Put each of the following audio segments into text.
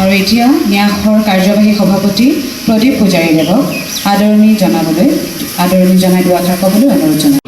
আৰু এতিয়া ন্যাসৰ কাৰ্যবাহী সভাপতি প্ৰদীপ পূজাৰীদেৱক আদৰণি জনাই দুআষাৰ ক'বলৈ অনুৰোধ জনাই।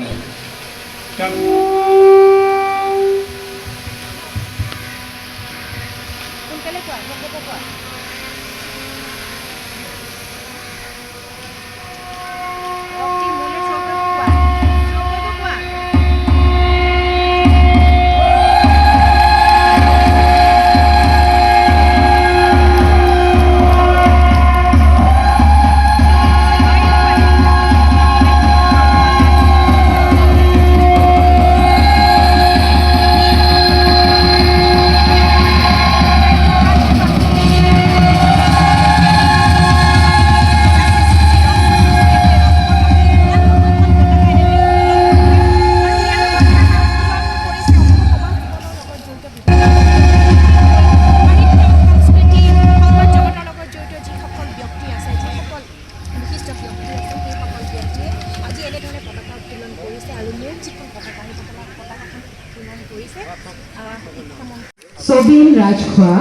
ছবিন ৰাজখোৱা,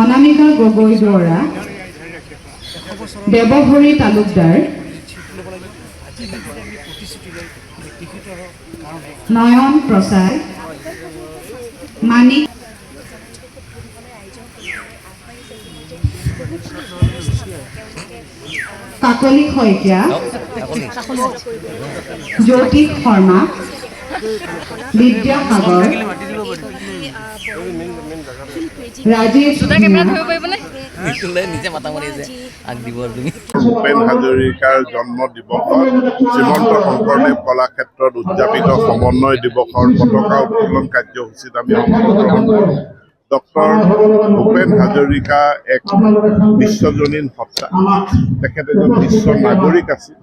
অনামিকা গগৈ দুৱৰা, দেৱভৰী তালুকদাৰ, নয়ন প্ৰসাদ, মানিক কাকলি শইকীয়া, জ্যোতিষ শৰ্মা, বিদ্যাসাগৰ, ৰাজেশ ভূপেন হাজৰিকাৰ জন্ম দিৱসত শ্ৰীমন্ত শংকৰদেৱ কলাক্ষেত্ৰত উদযাপিত সমন্বয় দিৱসৰ পতাকা উত্তোলন কাৰ্যসূচীত আমি অংশগ্ৰহণ কৰোঁ। ডক্টৰ ভূপেন হাজৰিকা এক বিশ্বজনীন সত্তা। তেখেত এজন বিশ্ব নাগৰিক আছিল।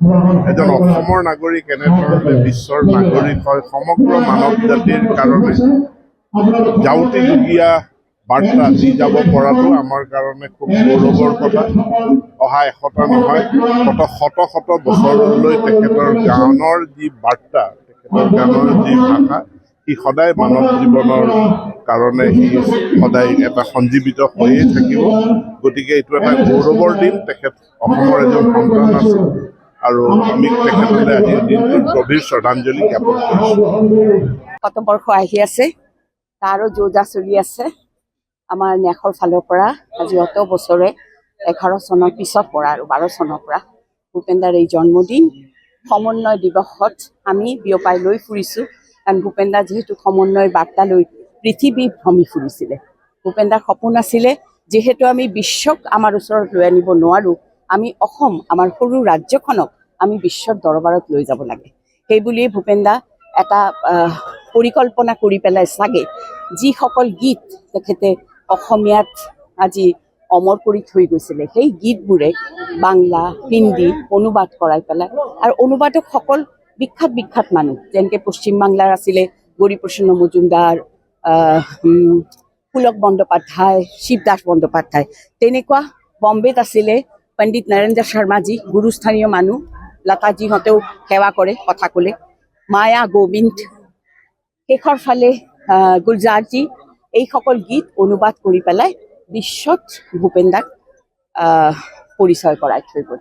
এজন অসমৰ নাগৰিক এনেধৰণে বিশ্বৰ নাগৰিক হয় সমগ্ৰ মানৱ জাতিৰ কাৰণে যাউতিযুগীয়া বাৰ্তা দি যাব পৰাটো আমাৰ কাৰণে খুব গৌৰৱৰ কথা। অহা এশটা নহয় শত শত বছৰলৈ তেখেতৰ গানৰ যি বাৰ্তা, তেখেতৰ গানৰ যি ভাষা, সি সদায় মানৱ জীৱনৰ কাৰণে সি সদায় এটা সঞ্জীৱিত হৈয়ে থাকিব। গতিকে এইটো এটা গৌৰৱৰ দিন। তেখেত অসমৰ এজন সন্তান আছিল আৰু আমি তেখেতলৈ আজিৰ দিনটোত গভীৰ শ্ৰদ্ধাঞ্জলি জ্ঞাপন কৰিছোঁ। শতবৰ্ষ আহি আছে, তাৰো যোজা চলি আছে। আমাৰ ন্যাসৰ ফালৰ পৰা আজি অত বছৰে 11 চনৰ পিছৰ পৰা আৰু 12 চনৰ পৰা ভূপেনদাৰ এই জন্মদিন সমন্বয় দিৱসত আমি বিয়পাই লৈ ফুৰিছোঁ। কাৰণ ভূপেনদা যিহেতু সমন্বয়ৰ বাৰ্তা লৈ পৃথিৱী ভ্ৰমি ফুৰিছিলে। ভূপেনদাৰ সপোন আছিলে যিহেতু আমি বিশ্বক আমাৰ ওচৰত লৈ আনিব নোৱাৰোঁ, আমি অসম আমাৰ সৰু ৰাজ্যখনক আমি বিশ্বৰ দৰবাৰত লৈ যাব লাগে। সেইবুলিয়ে ভূপেনদা এটা পৰিকল্পনা কৰি পেলাই চাগে যিসকল গীত তেখেতে অসমীয়াত আজি অমৰ কৰি থৈ গৈছিলে, সেই গীতবোৰে বাংলা হিন্দী অনুবাদ কৰাই পেলাই আৰু অনুবাদকসকল বিখ্যাত মানুহ, যেনেকৈ পশ্চিমবাংলাৰ আছিলে গৌৰীপ্ৰসন্ন মজুমদাৰ, পুলক বন্দ্যোপাধ্যায়, শিৱদাস বন্দ্যোপাধ্যায়। তেনেকুৱা বম্বেত আছিলে পণ্ডিত নৰেন্দ্ৰ শৰ্মাজী, গুৰুস্থানীয় মানুহ, লতাজীহঁতেও সেৱা কৰে কথা ক'লে, মায়া গোবিন্দ, শেষৰ ফালে গুলজাৰজী। এইসকল গীত অনুবাদ কৰি পেলাই বিশ্বত ভূপেনদাক পৰিচয় কৰাই থৈ গ'ল।